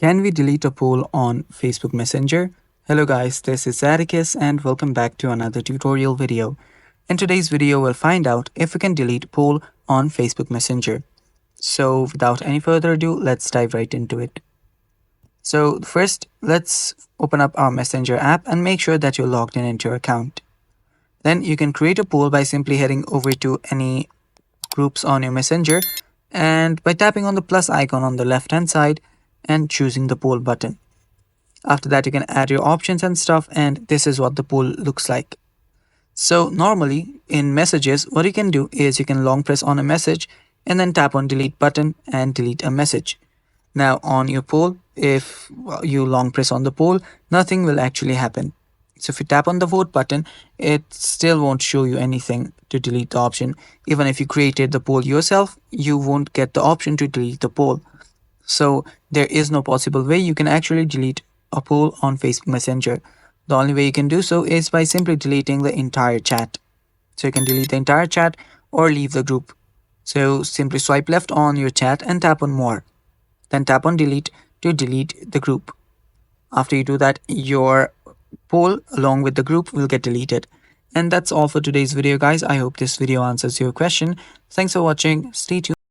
Can we delete a poll on Facebook Messenger? Hello guys, this is Atticus and welcome back to another tutorial video. In today's video, we'll find out if we can delete poll on Facebook Messenger. So without any further ado, let's dive right into it. So first, let's open up our Messenger app and make sure that you're logged in into your account. Then you can create a poll by simply heading over to any groups on your Messenger and by tapping on the plus icon on the left hand side and choosing the poll button. After that, you can add your options and stuff, and this is what the poll looks like. So normally in messages, what you can do is you can long press on a message and then tap on delete button and delete a message. Now on your poll, if you long press on the poll, nothing will actually happen. So if you tap on the vote button, it still won't show you anything to delete the option. Even if you created the poll yourself, you won't get the option to delete the poll. So there is no possible way you can actually delete a poll on Facebook Messenger. The only way you can do so is by simply deleting the entire chat. So you can delete the entire chat or leave the group. So simply swipe left on your chat and tap on more. Then tap on delete to delete the group. After you do that, your poll along with the group will get deleted. And that's all for today's video, guys. I hope this video answers your question. Thanks for watching. Stay tuned.